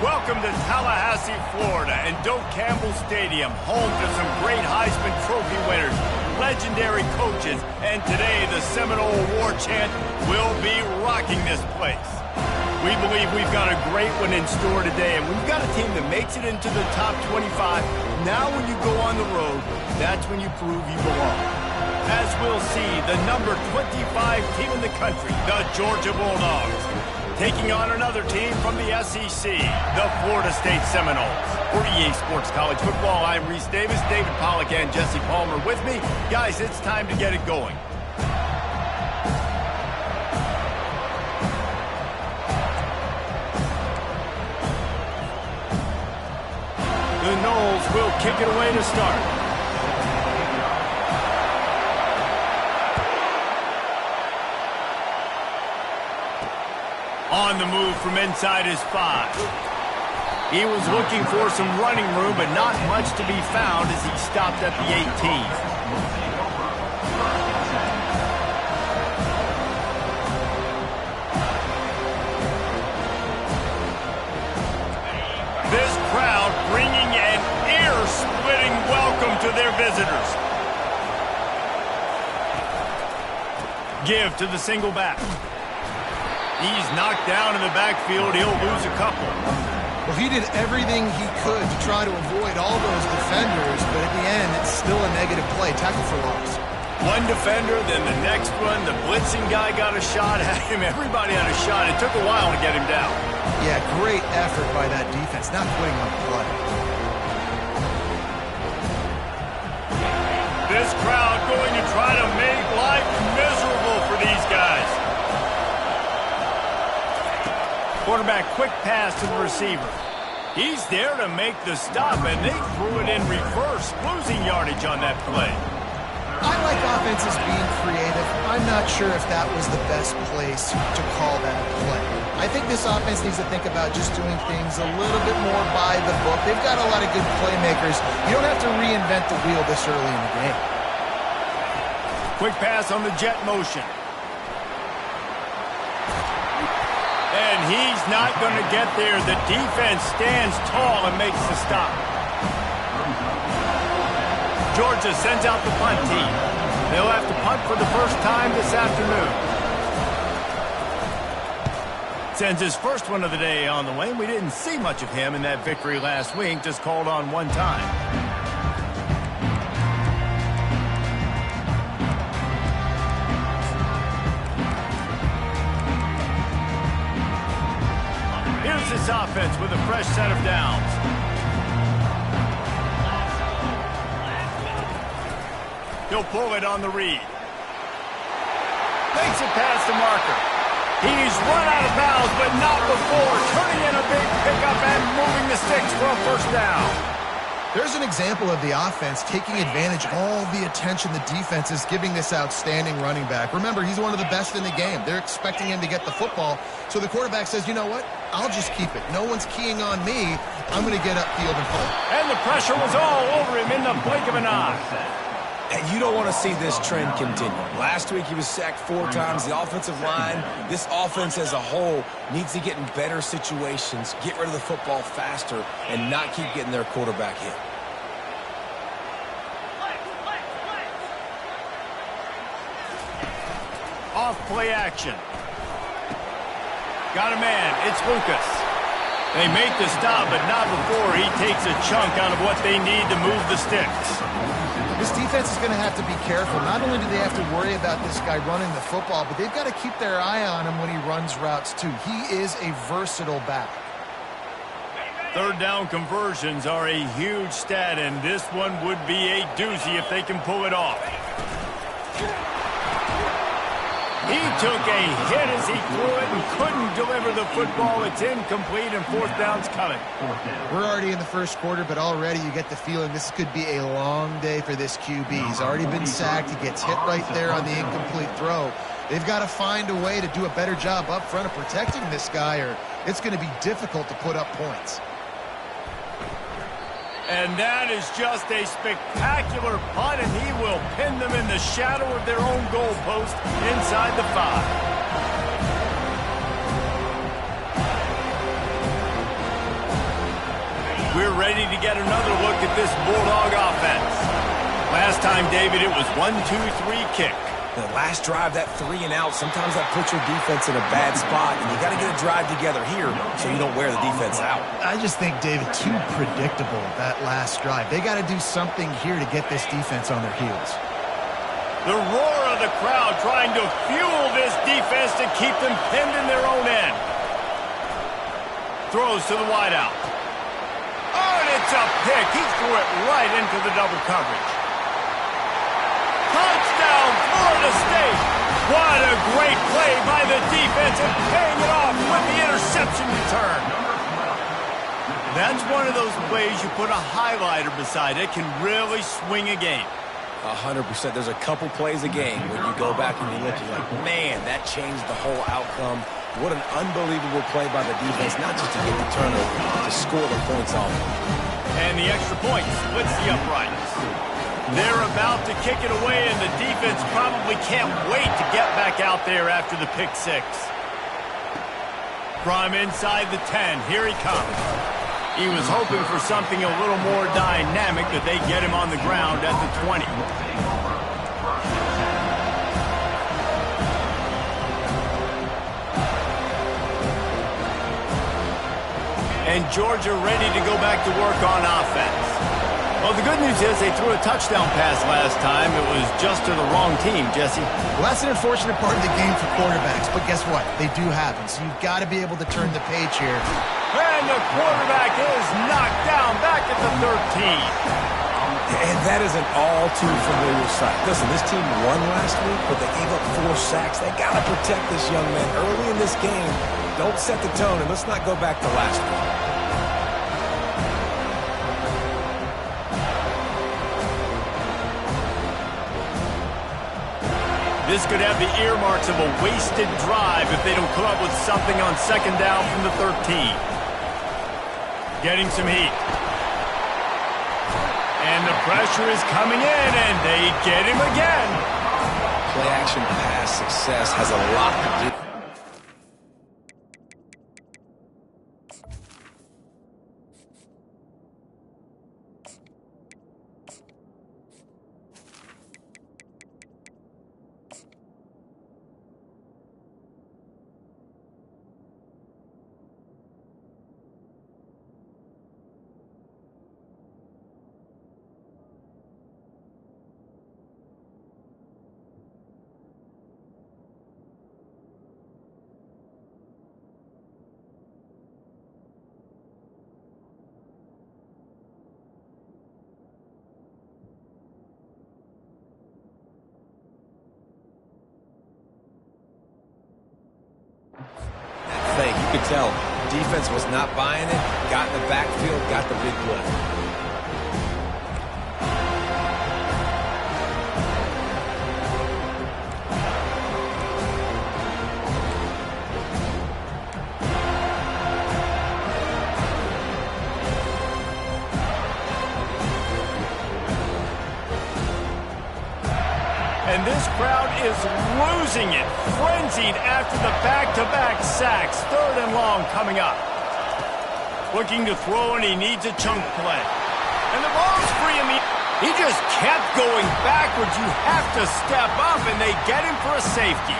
Welcome to Tallahassee, Florida, and Doak Campbell Stadium, home to some great Heisman Trophy winners, legendary coaches, and today the Seminole War Chant will be rocking this place. We believe we've got a great one in store today, and we've got a team that makes it into the top 25. Now when you go on the road, that's when you prove you belong. As we'll see, the number 25 team in the country, the Georgia Bulldogs, taking on another team from the SEC, the Florida State Seminoles. For EA Sports College Football, I'm Reese Davis, David Pollack, and Jesse Palmer with me. Guys, it's time to get it going. The Noles will kick it away to start. On the move from inside his 5. He was looking for some running room, but not much to be found as he stopped at the 18. This crowd bringing an ear-splitting welcome to their visitors. Give to the single back. He's knocked down in the backfield. He'll lose a couple. Well, he did everything he could to try to avoid all those defenders, but at the end, it's still a negative play. Tackle for loss. One defender, then the next one. The blitzing guy got a shot at him. Everybody had a shot. It took a while to get him down. Yeah, great effort by that defense, not quitting on the play. This crowd going to try to make life miserable for these guys. Quarterback, quick pass to the receiver. He's there to make the stop, and they threw it in reverse, losing yardage on that play. I like offenses being creative. I'm not sure if that was the best place to call that play. I think this offense needs to think about just doing things a little bit more by the book. They've got a lot of good playmakers. You don't have to reinvent the wheel this early in the game. Quick pass on the jet motion. And he's not going to get there. The defense stands tall and makes the stop. Georgia sends out the punt team. They'll have to punt for the first time this afternoon. Sends his first one of the day on the way. We didn't see much of him in that victory last week, just called on one time. This offense with a fresh set of downs. He'll pull it on the read. Makes it past the marker. He's run out of bounds, but not before. Turning in a big pickup and moving the sticks for a first down. There's an example of the offense taking advantage of all the attention the defense is giving this outstanding running back. Remember, he's one of the best in the game. They're expecting him to get the football. So the quarterback says, you know what? I'll just keep it. No one's keying on me. I'm going to get upfield and pull. And the pressure was all over him in the blink of an eye. And you don't want to see this trend continue. Last week he was sacked 4 times. The offensive line, this offense as a whole, needs to get in better situations, get rid of the football faster, and not keep getting their quarterback hit. Off play action. Got a man. It's Lucas. They make the stop, but not before he takes a chunk out of what they need to move the sticks. This defense is going to have to be careful. Not only do they have to worry about this guy running the football, but they've got to keep their eye on him when he runs routes too. He is a versatile back. Third down conversions are a huge stat, and this one would be a doozy if they can pull it off. He took a hit as he threw it and couldn't deliver the football. It's incomplete, and fourth down's coming. We're already in the first quarter, but already you get the feeling this could be a long day for this QB. He's already been sacked. He gets hit right there on the incomplete throw. They've got to find a way to do a better job up front of protecting this guy, or it's going to be difficult to put up points. And that is just a spectacular punt, and he will pin them in the shadow of their own goalpost inside the 5. ready to get another look at this Bulldog offense. Last time, David, it was 1-2-3 kick. The last drive, that 3-and-out, sometimes that puts your defense in a bad spot, and you got to get a drive together here so you don't wear the defense out. I just think, David, too predictable, that last drive. They got to do something here to get this defense on their heels. The roar of the crowd trying to fuel this defense to keep them pinned in their own end. Throws to the wideout. Oh, and it's a pick. He threw it right into the double coverage. Touchdown, Florida State. What a great play by the defense and paying it off with the interception return. That's one of those plays you put a highlighter beside it, can really swing a game. 100%. There's a couple plays a game when you go back and you look, you're like, man, that changed the whole outcome. What an unbelievable play by the defense, not just to get the turnover, to score the points on it. And the extra point splits the uprights. They're about to kick it away, and the defense probably can't wait to get back out there after the pick six. From inside the 10, here he comes. He was hoping for something a little more dynamic, that they get him on the ground at the 20. And Georgia ready to go back to work on offense. Well, the good news is they threw a touchdown pass last time. It was just to the wrong team, Jesse. Well, that's an unfortunate part of the game for quarterbacks, but guess what? They do happen, so you've got to be able to turn the page here. And the quarterback is knocked down back at the 13. And that is an all-too-familiar sight. Listen, this team won last week, but they gave up 4 sacks. They got to protect this young man early in this game. Don't set the tone, and let's not go back to last week. This could have the earmarks of a wasted drive if they don't come up with something on second down from the 13. Getting some heat. And the pressure is coming in, and they get him again. Play-action pass success has a lot to do. You could tell defense was not buying it, got in the backfield, got the big play. And this crowd is losing it, frenzied after the back-to-back sacks. 3rd and long coming up. Looking to throw, and he needs a chunk play. And the ball's free in the... He just kept going backwards. You have to step up, and they get him for a safety.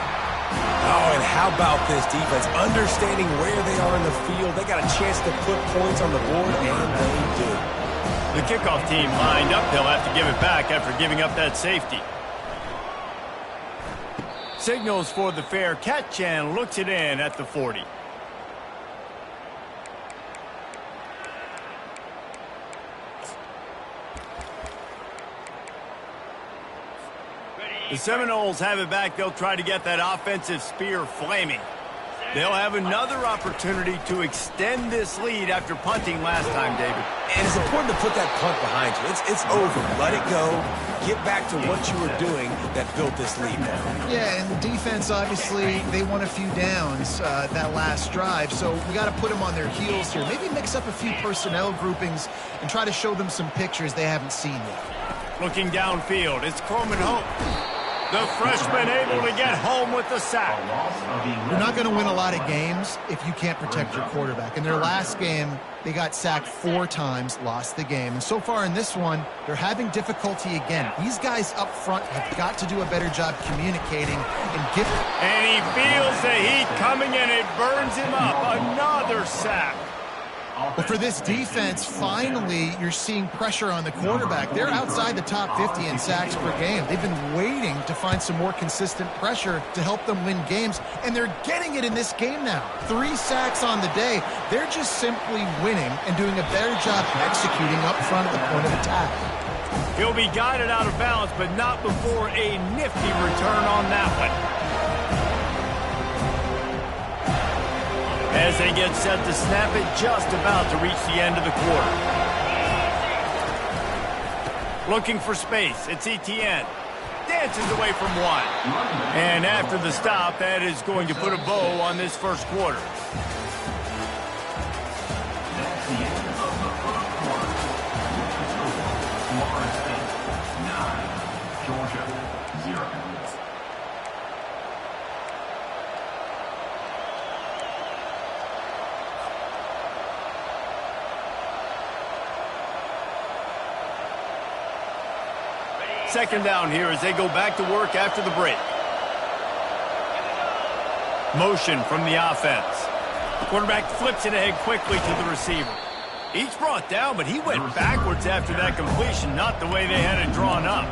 Oh, and how about this defense? Understanding where they are in the field. They got a chance to put points on the board, and they do. The kickoff team lined up. They'll have to give it back after giving up that safety. Signals for the fair catch and looks it in at the 40. The Seminoles have it back. They'll try to get that offensive spear flaming. They'll have another opportunity to extend this lead after punting last time, David. And it's important to put that punt behind you. It's over. Let it go. Get back to what you were doing that built this lead. Yeah, and the defense, obviously, they won a few downs that last drive, so we got to put them on their heels here. Maybe mix up a few personnel groupings and try to show them some pictures they haven't seen yet. Looking downfield, it's Coleman Hope. The freshman able to get home with the sack. You're not going to win a lot of games if you can't protect your quarterback. In their last game, they got sacked 4 times, lost the game. And so far in this one, they're having difficulty again. These guys up front have got to do a better job communicating and giving. And he feels the heat coming and it burns him up. Another sack. Well, for this defense, finally, you're seeing pressure on the quarterback. They're outside the top 50 in sacks per game. They've been waiting to find some more consistent pressure to help them win games, and they're getting it in this game now. 3 sacks on the day. They're just simply winning and doing a better job executing up front at the point of attack. He'll be guided out of bounds, but not before a nifty return on that one. As they get set to snap it, just about to reach the end of the quarter. Looking for space, it's Etienne. Dances away from one. And after the stop, that is going to put a bow on this first quarter. Second down here as they go back to work after the break. Motion from the offense. Quarterback flips it ahead quickly to the receiver. Each brought down, but he went backwards after that completion, not the way they had it drawn up.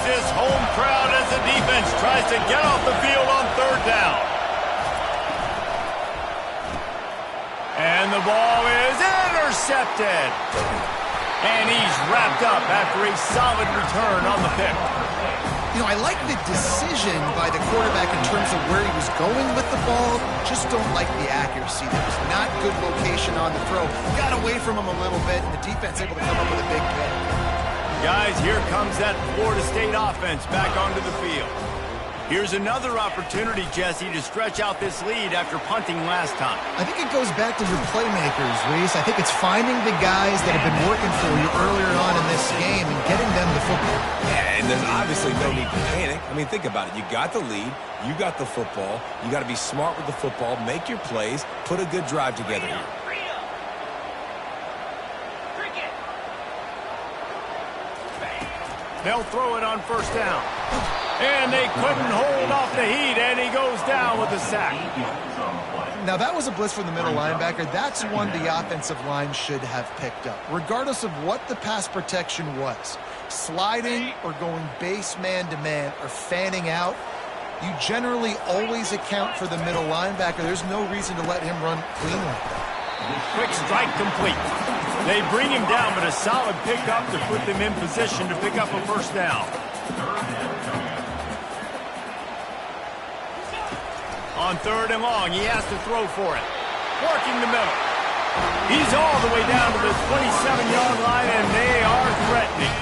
This home crowd as the defense tries to get off the field on third down. And the ball is intercepted. And he's wrapped up after a solid return on the pick. You know, I like the decision by the quarterback in terms of where he was going with the ball. Just don't like the accuracy. There was not good location on the throw. Got away from him a little bit, and the defense able to come up with a big pick. Guys, here comes that Florida State offense back onto the field. Here's another opportunity, Jesse, to stretch out this lead after punting last time. I think it goes back to your playmakers, Reese. I think it's finding the guys that have been working for you earlier on in this game and getting them the football. Yeah, and there's obviously no need to panic. I mean, think about it. You got the lead. You got the football. You got to be smart with the football, make your plays, put a good drive together here. They'll throw it on first down. And they couldn't hold off the heat, and he goes down with a sack. Now, that was a blitz from the middle linebacker. That's one the offensive line should have picked up, regardless of what the pass protection was. Sliding or going base man-to-man or fanning out, you generally always account for the middle linebacker. There's no reason to let him run clean like that. Quick strike complete. They bring him down, but a solid pickup to put them in position to pick up a first down. On third and long, he has to throw for it. Working the middle. He's all the way down to the 27-yard line, and they are threatening.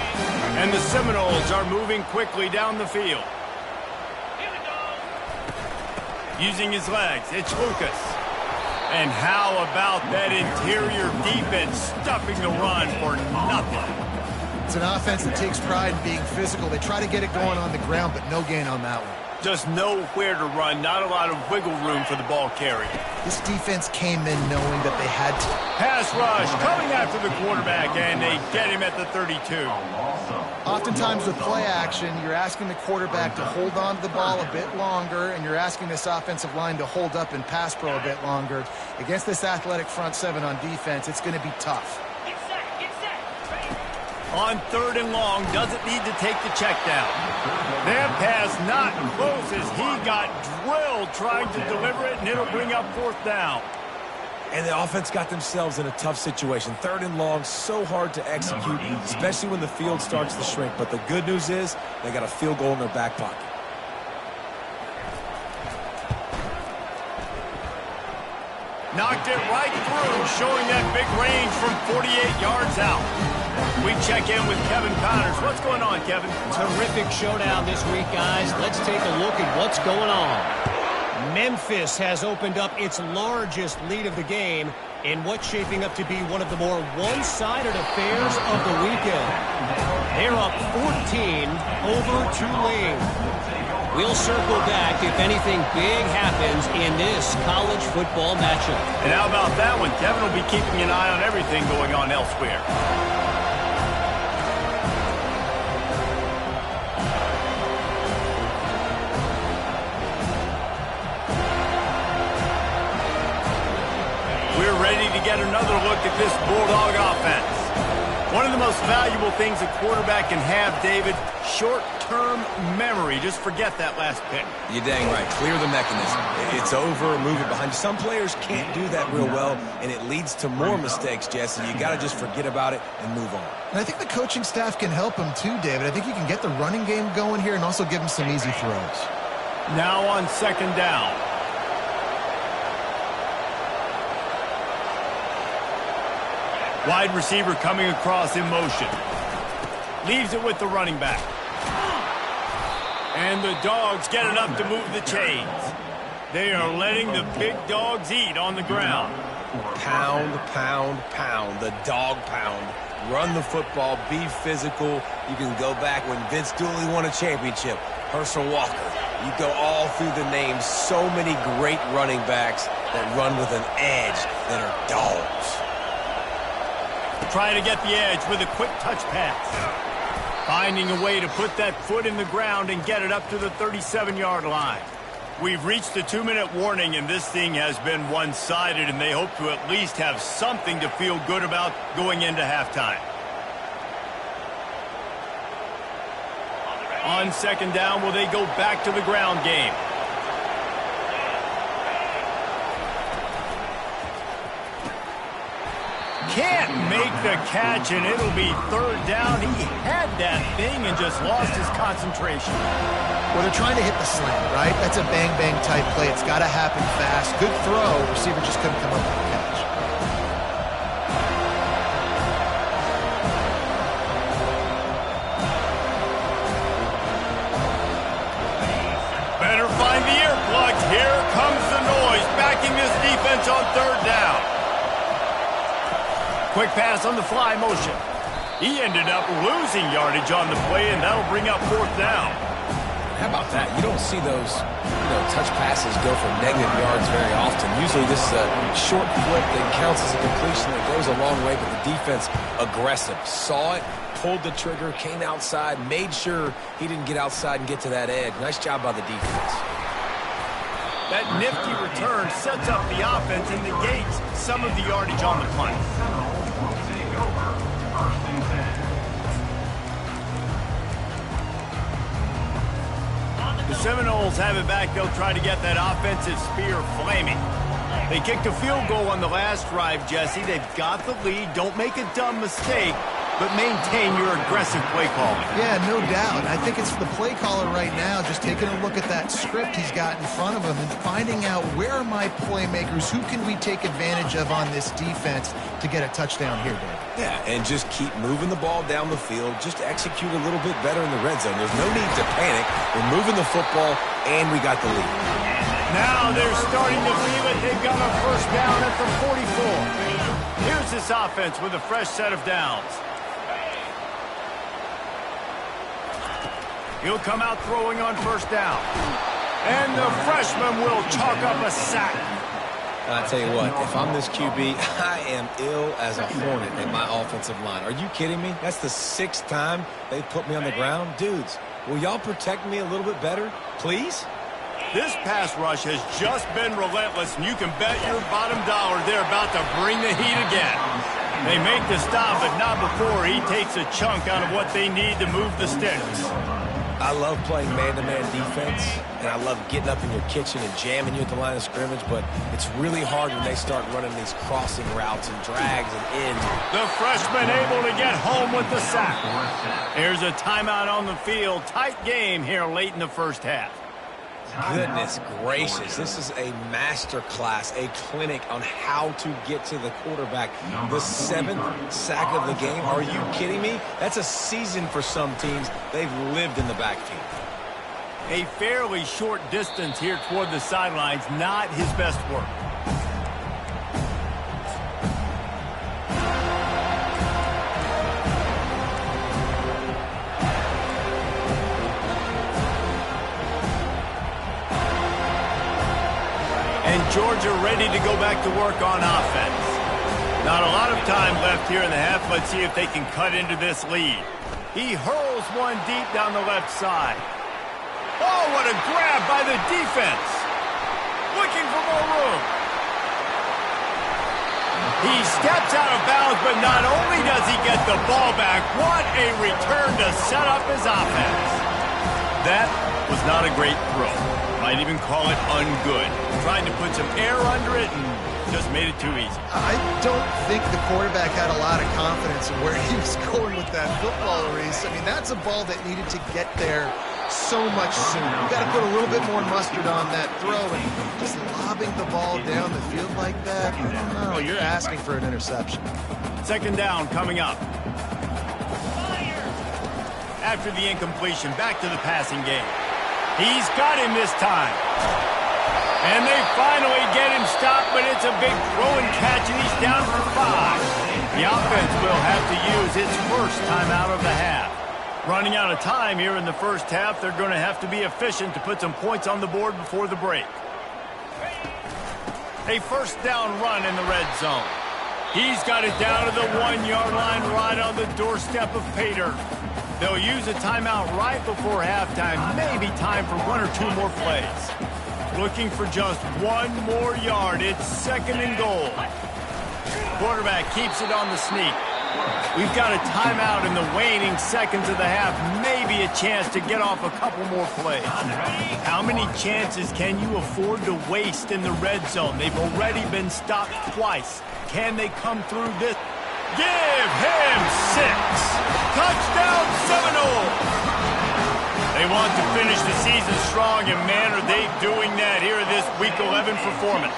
And the Seminoles are moving quickly down the field. Using his legs, it's Lucas. And how about that interior defense stuffing the run for nothing? It's an offense that takes pride in being physical. They try to get it going on the ground, but no gain on that one. Just nowhere to run, not a lot of wiggle room for the ball carrier. This defense came in knowing that they had to. Pass rush coming after the quarterback, and they get him at the 32. Oftentimes with play action, you're asking the quarterback to hold on to the ball a bit longer, and you're asking this offensive line to hold up and pass pro a bit longer. Against this athletic front seven on defense, it's going to be tough. On third and long, doesn't need to take the check down. That pass not close as he got drilled trying to deliver it, and it'll bring up fourth down. And the offense got themselves in a tough situation. Third and long, so hard to execute, especially when the field starts to shrink. But the good news is they got a field goal in their back pocket. Knocked it right through, showing that big range from 48 yards out. We check in with Kevin Connors. What's going on, Kevin? Terrific showdown this week, guys. Let's take a look at what's going on. Memphis has opened up its largest lead of the game in what's shaping up to be one of the more one-sided affairs of the weekend. They're up 14 over Tulane. We'll circle back if anything big happens in this college football matchup. And how about that one? Kevin will be keeping an eye on everything going on elsewhere. We're ready to get another look at this Bulldog offense. One of the most valuable things a quarterback can have, David, short-term memory. Just forget that last pick. You're dang right. Clear the mechanism. It's over, move it behind you. Some players can't do that real well, and it leads to more mistakes, Jesse. You got to just forget about it and move on. And I think the coaching staff can help him too, David. I think you can get the running game going here and also give him some easy throws. Now on second down. Wide receiver coming across in motion. Leaves it with the running back. And the Dogs get enough to move the chains. They are letting the big dogs eat on the ground. Pound, pound, pound. The dog pound. Run the football. Be physical. You can go back when Vince Dooley won a championship. Herschel Walker. You go all through the names. So many great running backs that run with an edge that are dogs. Trying to get the edge with a quick touch pass. Finding a way to put that foot in the ground and get it up to the 37-yard line. We've reached the 2-minute warning, and this thing has been one-sided, and they hope to at least have something to feel good about going into halftime. On second down, will they go back to the ground game? Can't make the catch, and it'll be third down. He had that thing and just lost his concentration. Well, they're trying to hit the slant, right? That's a bang-bang type play. It's got to happen fast. Good throw. Receiver just couldn't come up with the catch. Better find the earplugs. Here comes the noise, backing this defense on third down. Quick pass on the fly motion. He ended up losing yardage on the play, and that'll bring up fourth down. How about that? You don't see those touch passes go for negative yards very often. Usually this is a short flip that counts as a completion that goes a long way, but the defense aggressive. Saw it, pulled the trigger, came outside, made sure he didn't get outside and get to that edge. Nice job by the defense. That nifty return sets up the offense and negates some of the yardage on the punt. The Seminoles have it back. They'll try to get that offensive spear flaming. They kicked a field goal on the last drive, Jesse. They've got the lead. Don't make a dumb mistake, but maintain your aggressive play calling. Yeah, no doubt. I think it's the play caller right now just taking a look at that script he's got in front of him and finding out where are my playmakers, who can we take advantage of on this defense to get a touchdown here, Dave. Yeah, and just keep moving the ball down the field. Just execute a little bit better in the red zone. There's no need to panic. We're moving the football, and we got the lead. Now they're starting to feel it. They've got a first down at the 44. Here's this offense with a fresh set of downs. He'll come out throwing on first down. And the freshman will chalk up a sack. I tell you what, if I'm this QB, I am ill as a hornet in my offensive line. Are you kidding me? That's the 6th time they put me on the ground. Dudes, will y'all protect me a little bit better, please? This pass rush has just been relentless, and you can bet your bottom dollar they're about to bring the heat again. They make the stop, but not before he takes a chunk out of what they need to move the sticks. I love playing man-to-man defense, and I love getting up in your kitchen and jamming you at the line of scrimmage, but it's really hard when they start running these crossing routes and drags and ins. The freshman able to get home with the sack. Here's a timeout on the field. Tight game here late in the first half. Goodness gracious, this is a master class, a clinic on how to get to the quarterback. The 7th sack of the game, are you kidding me? That's a season for some teams. They've lived in the backfield. A fairly short distance here toward the sidelines, not his best work. And Georgia ready to go back to work on offense. Not a lot of time left here in the half. Let's see if they can cut into this lead. He hurls one deep down the left side. Oh, what a grab by the defense. Looking for more room. He steps out of bounds, but not only does he get the ball back, what a return to set up his offense. That was not a great throw. Might even call it ungood. Tried to put some air under it and just made it too easy. I don't think the quarterback had a lot of confidence in where he was going with that football, Reese. I mean, that's a ball that needed to get there so much sooner. You got to put a little bit more mustard on that throw, and just lobbing the ball down the field like that, I don't know. You're asking for an interception. Second down coming up. After the incompletion, back to the passing game. He's got him this time. And they finally get him stopped, but it's a big throw and catch, and he's down for 5. The offense will have to use its first timeout of the half. Running out of time here in the first half, they're going to have to be efficient to put some points on the board before the break. A first down run in the red zone. He's got it down to the 1-yard line right on the doorstep of pay dirt. They'll use a timeout right before halftime, maybe time for 1 or 2 more plays. Looking for just 1 more yard. It's second and goal. Quarterback keeps it on the sneak. We've got a timeout in the waning seconds of the half, maybe a chance to get off a couple more plays. How many chances can you afford to waste in the red zone? They've already been stopped twice. Can they come through this? Give him 6. Touchdown Seminole. They want to finish the season strong, and man, are they doing that here in this Week 11 performance.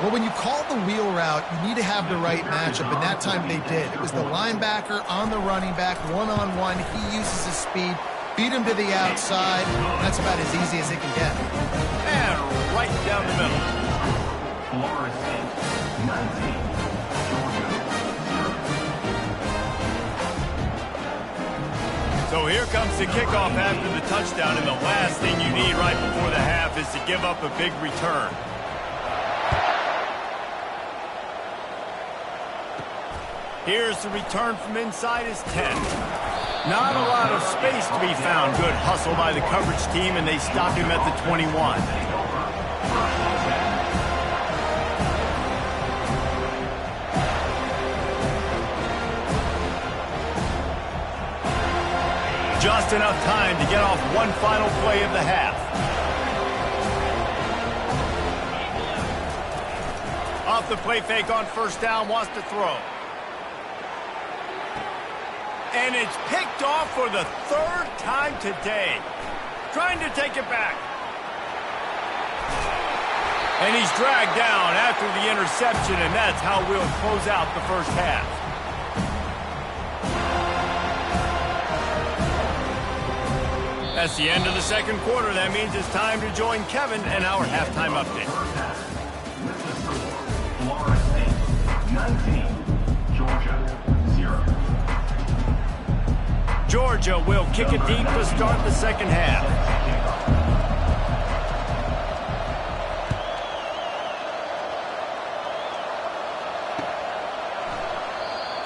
Well, when you call the wheel route, you need to have the right matchup, and that time they did. It was the linebacker on the running back, one-on-one. He uses his speed, beat him to the outside. That's about as easy as it can get. And right down the middle. So here comes the kickoff after the touchdown, and the last thing you need right before the half is to give up a big return. Here's the return from inside his 10. Not a lot of space to be found. Good hustle by the coverage team, and they stop him at the 21. Just enough time to get off one final play of the half. Off the play fake on first down, wants to throw. And it's picked off for the 3rd time today. Trying to take it back. And he's dragged down after the interception, and that's how we'll close out the first half. That's the end of the second quarter. That means it's time to join Kevin and our halftime update. Florida State 19, Georgia 0. Georgia will kick it deep to start the second half.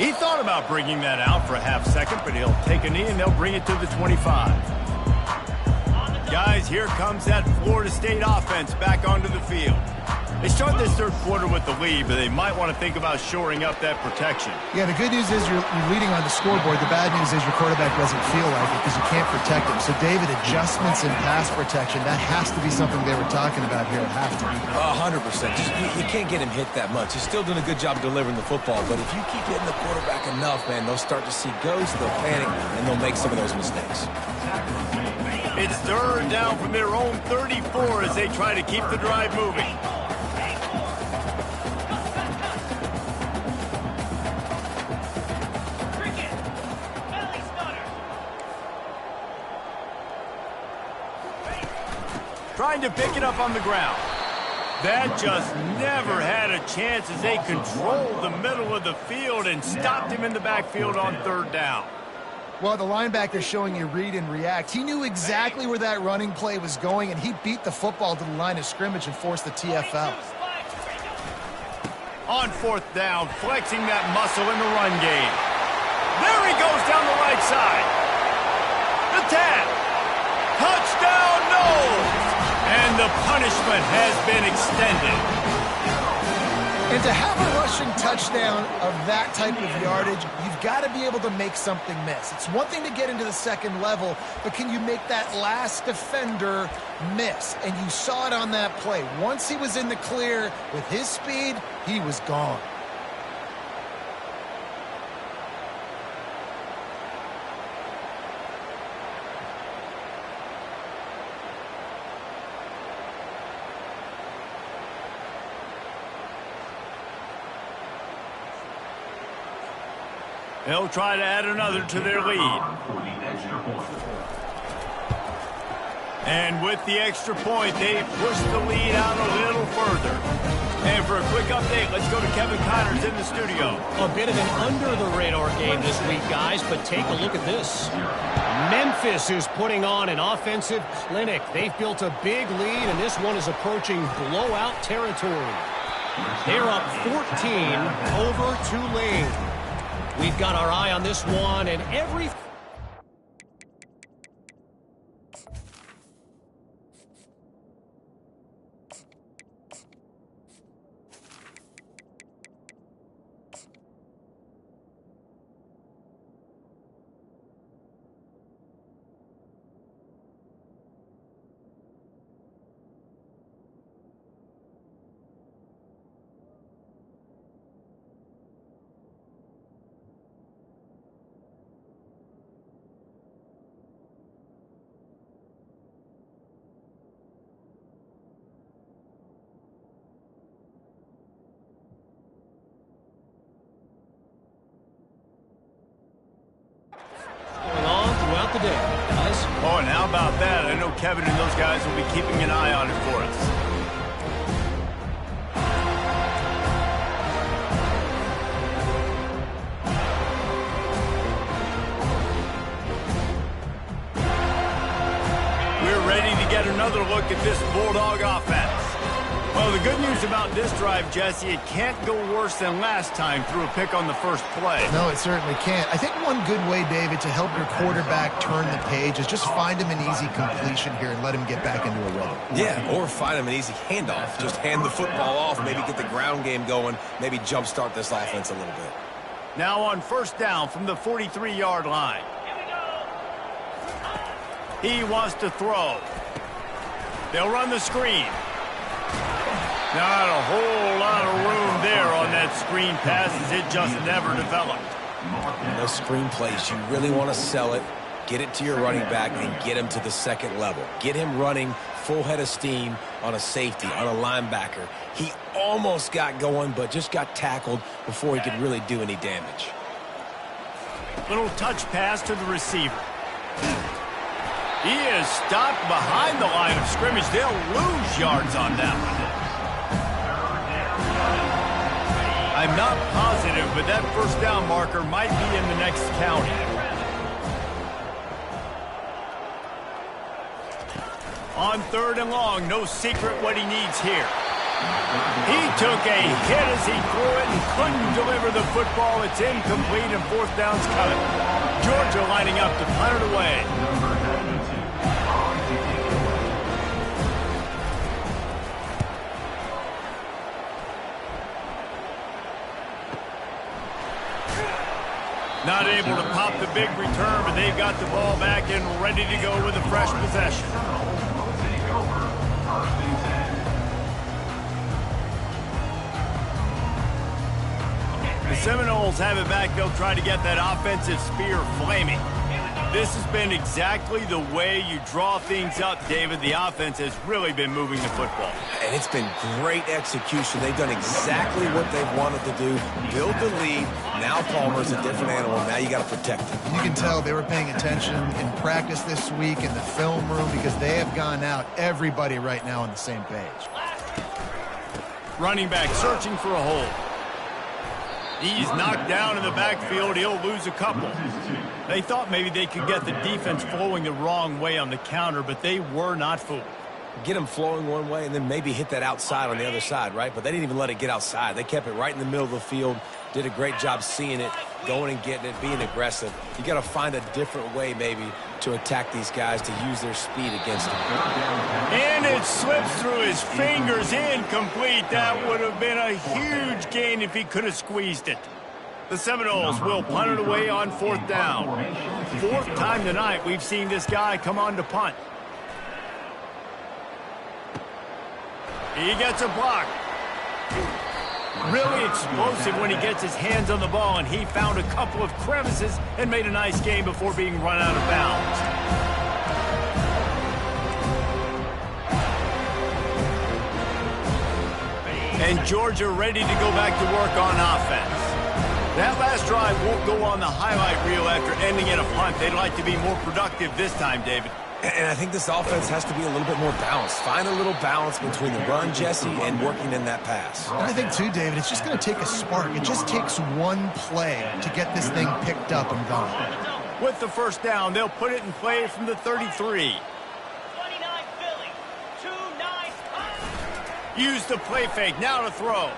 He thought about bringing that out for a half second, but he'll take a knee and they'll bring it to the 25. Guys, here comes that Florida State offense back onto the field. They start this third quarter with the lead, but they might want to think about shoring up that protection. Yeah, the good news is you're leading on the scoreboard. The bad news is your quarterback doesn't feel like it because you can't protect him. So, David, adjustments in pass protection, that has to be something they were talking about here at halftime. 100%. You can't get him hit that much. He's still doing a good job delivering the football, but if you keep hitting the quarterback enough, man, they'll start to see ghosts, they'll panic, and they'll make some of those mistakes. It's third down from their own 34 as they try to keep the drive moving. Trying to pick it up on the ground. That just never had a chance as they controlled the middle of the field and stopped him in the backfield on third down. Well, the linebacker's showing you read and react. He knew exactly where that running play was going, and he beat the football to the line of scrimmage and forced the TFL. On fourth down, flexing that muscle in the run game. There he goes down the right side. The tap. Touchdown, no! And the punishment has been extended. And to have a rushing touchdown of that type of yardage, you've got to be able to make something miss. It's one thing to get into the second level, but can you make that last defender miss? And you saw it on that play. Once he was in the clear with his speed, he was gone. They'll try to add another to their lead. And with the extra point, they push the lead out a little further. And for a quick update, let's go to Kevin Connors in the studio. A bit of an under-the-radar game this week, guys, but take a look at this. Memphis is putting on an offensive clinic. They've built a big lead, and this one is approaching blowout territory. They're up 14 over Tulane. We've got our eye on this one, and every... the day, guys. Oh, and how about that? I know Kevin and those guys will be keeping an eye on it for us. We're ready to get another look at this Bulldog offense. Well, the good news about this drive, Jesse, it can't go worse than last time through a pick on the first play. No, it certainly can't. I think one good way, David, to help your quarterback turn the page is just find him an easy completion here and let him get back into a rhythm. Yeah, or find him an easy handoff. Just hand the football off, maybe get the ground game going, maybe jumpstart this offense a little bit. Now on first down from the 43-yard line. He wants to throw. They'll run the screen. Not a whole lot of room there on that screen pass as it just never developed. Those screen plays, you really want to sell it, get it to your running back, and get him to the second level. Get him running full head of steam on a safety, on a linebacker. He almost got going, but just got tackled before he could really do any damage. Little touch pass to the receiver. He is stopped behind the line of scrimmage. They'll lose yards on that one. I'm not positive, but that first down marker might be in the next county. On third and long, no secret what he needs here. He took a hit as he threw it and couldn't deliver the football. It's incomplete and fourth down's coming. Georgia lining up to punt it away. Not able to pop the big return, but they've got the ball back and ready to go with a fresh possession. The Seminoles have it back. They'll try to get that offensive spear flaming. This has been exactly the way you draw things up, David. The offense has really been moving the football. And it's been great execution. They've done exactly what they've wanted to do. Build the lead. Now Palmer's a different animal. Now you got to protect him. You can tell they were paying attention in practice this week in the film room because they have gone out, everybody right now on the same page. Running back searching for a hole. He's knocked down in the backfield. He'll lose a couple. They thought maybe they could get the defense flowing the wrong way on the counter, but they were not fooled. Get them flowing one way and then maybe hit that outside on the other side, right? But they didn't even let it get outside. They kept it right in the middle of the field. Did a great job seeing it, going and getting it, being aggressive. You got to find a different way maybe to attack these guys to use their speed against them. And it slips through his fingers, incomplete. That would have been a huge gain if he could have squeezed it. The Seminoles will punt it away on 4th down. 4th time tonight we've seen this guy come on to punt. He gets a block. Really explosive when he gets his hands on the ball, and he found a couple of crevices and made a nice game before being run out of bounds. And Georgia ready to go back to work on offense. That last drive won't go on the highlight reel after ending in a punt. They'd like to be more productive this time, David. And I think this offense has to be a little bit more balanced. Find a little balance between the run, Jesse, and working in that pass. And I think, too, David, it's just going to take a spark. It just takes one play to get this thing picked up and going. With the first down, they'll put it in play from the 33. Use the play fake. Now to throw.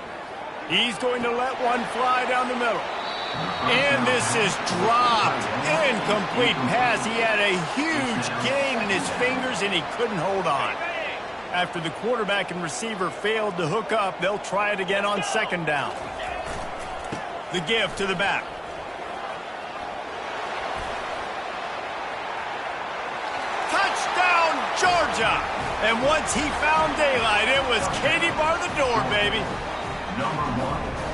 He's going to let one fly down the middle. And this is dropped. Incomplete pass. He had a huge gain in his fingers, and he couldn't hold on. After the quarterback and receiver failed to hook up, they'll try it again on 2nd down. The give to the back. Touchdown, Georgia! And once he found daylight, it was Katie bar the door, baby.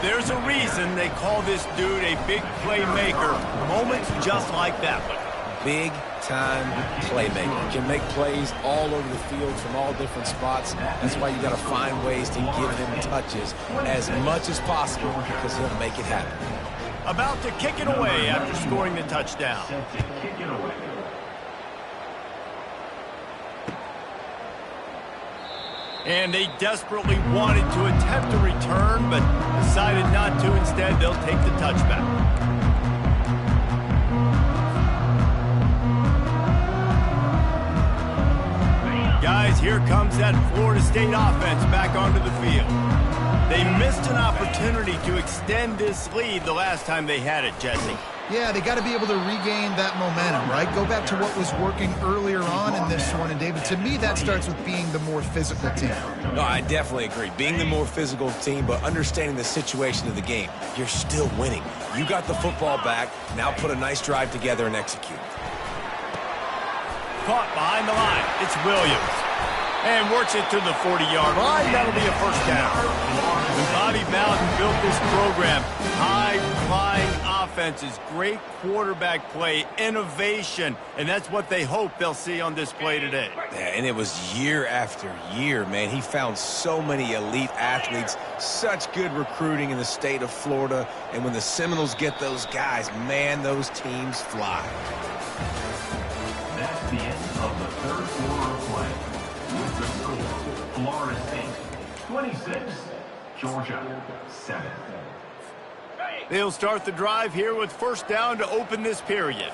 There's a reason they call this dude a big playmaker. Moments just like that one. Big-time playmaker. Can make plays all over the field from all different spots. That's why you got to find ways to give him touches as much as possible because he'll make it happen. About to kick it away after scoring the touchdown. And they desperately wanted to attempt a return, but decided not to. Instead, they'll take the touchback. Guys, here comes that Florida State offense back onto the field. They missed an opportunity to extend this lead the last time they had it, Jesse. Yeah, they got to be able to regain that momentum, right? Go back to what was working earlier on in this one. And, David, to me, that starts with being the more physical team. No, I definitely agree. Being the more physical team, but understanding the situation of the game. You're still winning. You got the football back. Now put a nice drive together and execute. Caught behind the line. It's Williams. And works it to the 40-yard line. That'll be a first down. When Bobby Bowden built this program, high-flying offenses, great quarterback play, innovation, and that's what they hope they'll see on display today. Yeah, and it was year after year, man. He found so many elite athletes, such good recruiting in the state of Florida, and when the Seminoles get those guys, man, those teams fly. That's the end of the 3rd quarter of play. With the score, Florida State 26, Georgia 7. They'll start the drive here with first down to open this period.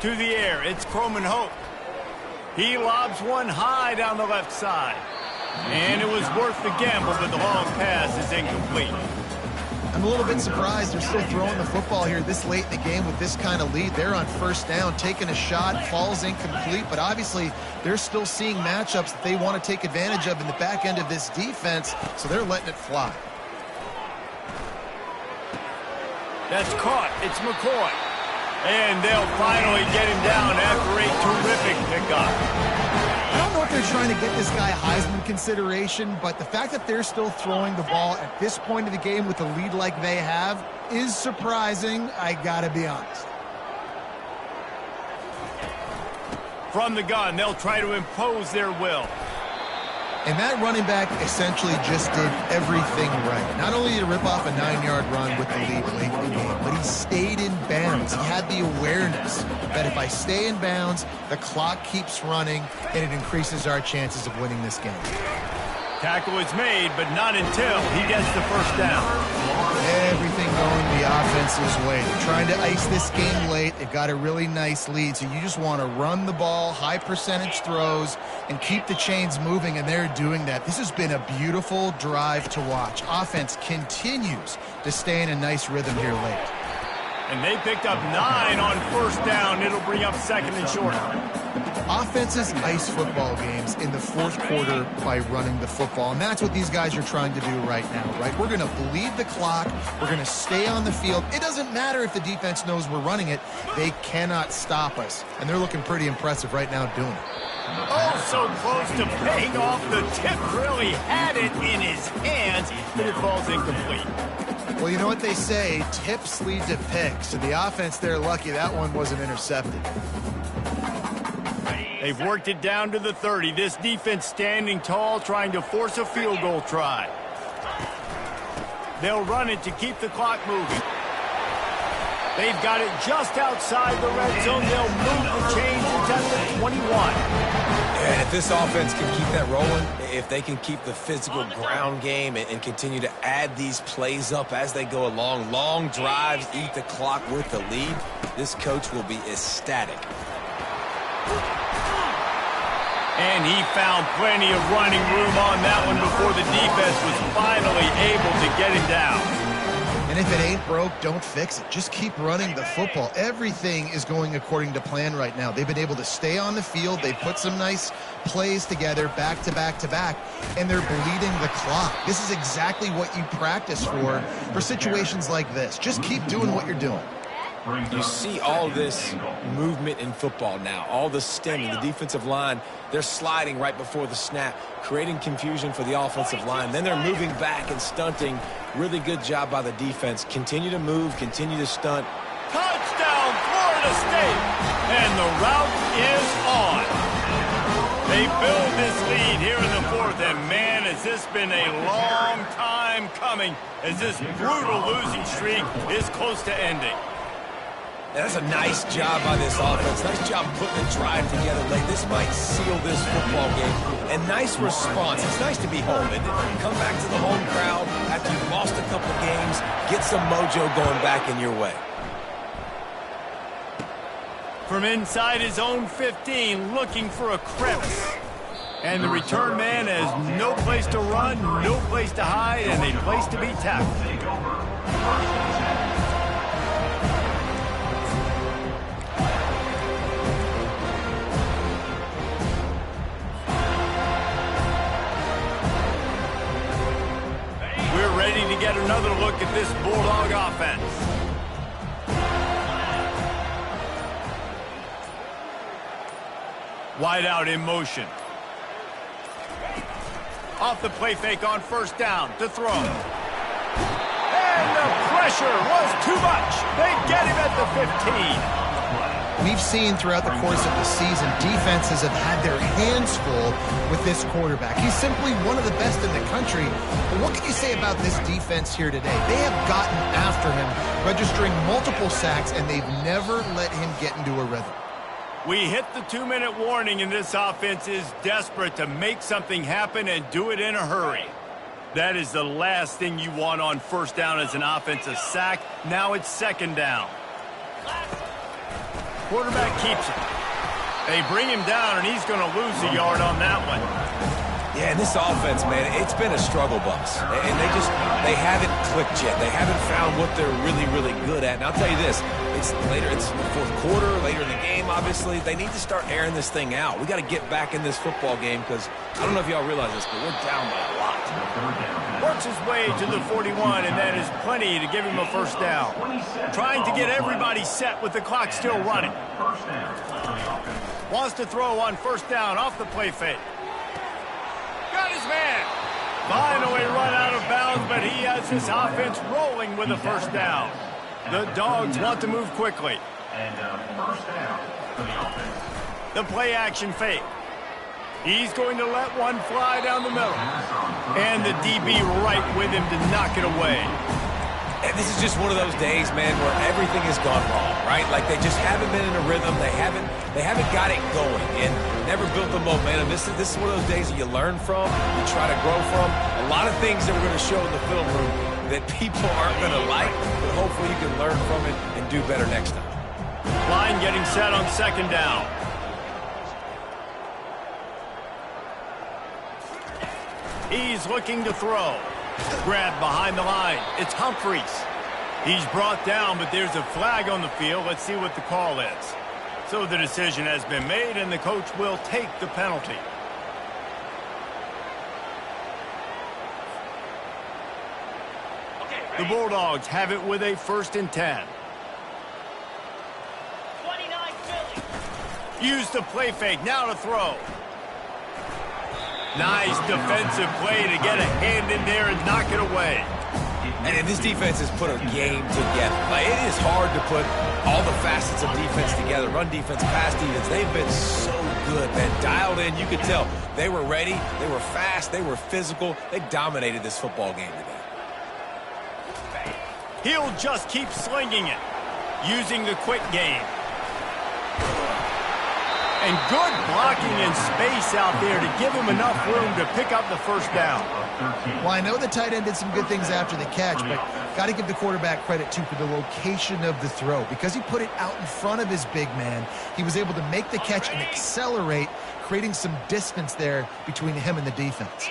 To the air, it's Croman Hope. He lobs one high down the left side. And it was worth the gamble, but the long pass is incomplete. I'm a little bit surprised they're still throwing the football here this late in the game with this kind of lead. They're on first down, taking a shot, falls incomplete, but obviously they're still seeing matchups that they want to take advantage of in the back end of this defense, so they're letting it fly. That's caught. It's McCoy. And they'll finally get him down after a terrific pickup. I don't know if they're trying to get this guy Heisman consideration, but the fact that they're still throwing the ball at this point of the game with a lead like they have is surprising, I gotta be honest. From the gun, they'll try to impose their will. And that running back essentially just did everything right. Not only did he rip off a 9-yard run with the lead late in the game, but he stayed in bounds. He had the awareness that if I stay in bounds, the clock keeps running, and it increases our chances of winning this game. Tackle is made, but not until he gets the first down. Everything going the offense's way. They're trying to ice this game late. They've got a really nice lead, so you just want to run the ball, high percentage throws, and keep the chains moving, and they're doing that. This has been a beautiful drive to watch. Offense continues to stay in a nice rhythm here late. And they picked up 9 on first down. It'll bring up second and short. Offenses ice football games in the fourth quarter by running the football, and that's what these guys are trying to do right now, right? We're going to bleed the clock. We're going to stay on the field. It doesn't matter if the defense knows we're running it. They cannot stop us, and they're looking pretty impressive right now doing it. Oh, so close to paying off. The tip really had it in his hands, but it falls incomplete. Well, you know what they say, tips lead to picks. So the offense, they're lucky that one wasn't intercepted. They've worked it down to the 30. This defense standing tall, trying to force a field goal try. They'll run it to keep the clock moving. They've got it just outside the red zone. They'll move the chains. It's at the 21. And if this offense can keep that rolling, if they can keep the physical ground game and continue to add these plays up as they go along, long drives, eat the clock with the lead, this coach will be ecstatic. And he found plenty of running room on that one before the defense was finally able to get him down. And if it ain't broke, don't fix it. Just keep running the football. Everything is going according to plan right now. They've been able to stay on the field. They've put some nice plays together back to back to back, and they're bleeding the clock. This is exactly what you practice for situations like this. Just keep doing what you're doing. You see all this movement in football now, all the stemming, the defensive line, they're sliding right before the snap, creating confusion for the offensive line. Then they're moving back and stunting. Really good job by the defense. Continue to move, continue to stunt. Touchdown, Florida State! And the route is on. They build this lead here in the fourth, and man, has this been a long time coming as this brutal losing streak is close to ending. That's a nice job by this offense. Nice job putting the drive together late. This might seal this football game. And nice response. It's nice to be home, isn't it? Come back to the home crowd after you've lost a couple games. Get some mojo going back in your way. From inside his own 15, looking for a crevice. And the return man has no place to run, no place to hide, and a place to be tackled. We're ready to get another look at this Bulldog offense. Wide out in motion. Off the play fake on first down to throw. And the pressure was too much. They get him at the 15. We've seen throughout the course of the season, defenses have had their hands full with this quarterback. He's simply one of the best in the country. But what can you say about this defense here today? They have gotten after him, registering multiple sacks, and they've never let him get into a rhythm. We hit the 2-minute warning, and this offense is desperate to make something happen and do it in a hurry. That is the last thing you want on first down as an offensive sack. Now it's second down. Quarterback keeps it. They bring him down, and he's going to lose a yard on that one. Yeah, and this offense, man, it's been a struggle bus. And they haven't clicked yet. They haven't found what they're really, really good at. And I'll tell you this, it's the fourth quarter, later in the game, obviously. They need to start airing this thing out. We got to get back in this football game because I don't know if y'all realize this, but we're down by a lot. Works his way to the 41, and that is plenty to give him a first down. Trying to get everybody set with the clock still running. Wants to throw on first down off the play fake. Finally run out of bounds, but he has his offense rolling with a first down. The Dogs want to move quickly. And first down for the offense. The play action fake. He's going to let one fly down the middle. And the DB right with him to knock it away. And this is just one of those days, man, where everything has gone wrong, right? Like they just haven't been in a rhythm. They haven't got it going and never built the momentum. This is one of those days that you learn from, you try to grow from. A lot of things that we're going to show in the film room that people aren't going to like, but hopefully you can learn from it and do better next time. Line getting set on second down. He's looking to throw. Grabbed behind the line. It's Humphreys. He's brought down, but there's a flag on the field. Let's see what the call is. So the decision has been made, and the coach will take the penalty. The Bulldogs have it with a 1st and 10. 29 Philly. Use the play fake. Now to throw. Nice defensive play to get a hand in there and knock it away. And this defense has put a game together. Like, it is hard to put all the facets of defense together. Run defense, pass defense. They've been so good, man. Dialed in. You could tell they were ready. They were fast. They were physical. They dominated this football game today. He'll just keep slinging it, using the quick game. And good blocking in space out there to give him enough room to pick up the first down. Well, I know the tight end did some good things after the catch, but got to give the quarterback credit, too, for the location of the throw. Because he put it out in front of his big man, he was able to make the catch and accelerate, creating some distance there between him and the defense.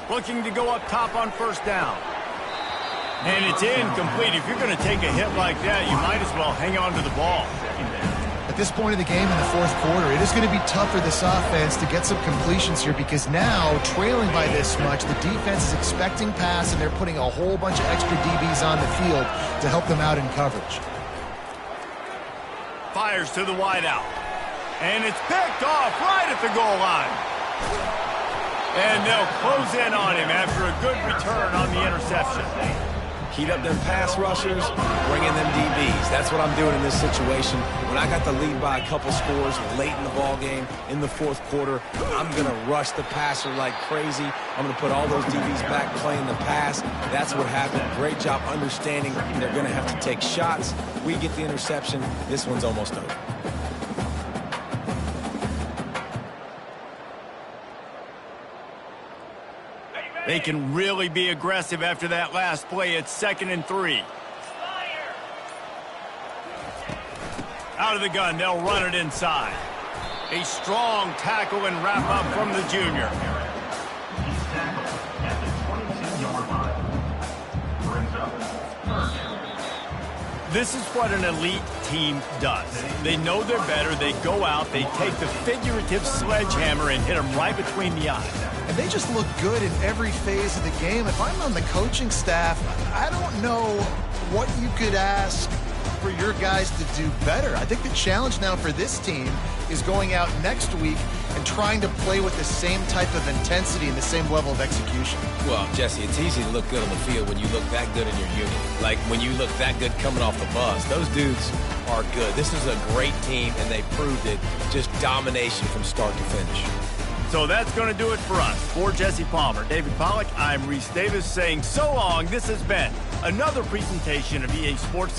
Looking to go up top on first down. And it's incomplete. If you're going to take a hit like that, you might as well hang on to the ball. At this point of the game in the 4th quarter, it is going to be tough for this offense to get some completions here because now, trailing by this much, the defense is expecting pass and they're putting a whole bunch of extra DBs on the field to help them out in coverage. Fires to the wideout. And it's picked off right at the goal line. And they'll close in on him after a good return on the interception. Heat up them pass rushers, bring in them DBs. That's what I'm doing in this situation. When I got the lead by a couple scores late in the ball game, in the 4th quarter, I'm going to rush the passer like crazy. I'm going to put all those DBs back playing the pass. That's what happened. Great job understanding they're going to have to take shots. We get the interception. This one's almost over. They can really be aggressive after that last play. It's 2nd and 3. Out of the gun, they'll run it inside. A strong tackle and wrap up from the junior. He's tackled at the 22-yard line. Brings up first. This is what an elite team does. They know they're better. They go out. They take the figurative sledgehammer and hit them right between the eyes. And they just look good in every phase of the game. If I'm on the coaching staff, I don't know what you could ask for your guys to do better. I think the challenge now for this team is going out next week and trying to play with the same type of intensity and the same level of execution. Well, Jesse, it's easy to look good on the field when you look that good in your unit. Like when you look that good coming off the bus. Those dudes are good. This is a great team, and they proved it. Just domination from start to finish. So that's going to do it for us. For Jesse Palmer, David Pollack, I'm Reese Davis saying so long. This has been another presentation of EA Sports.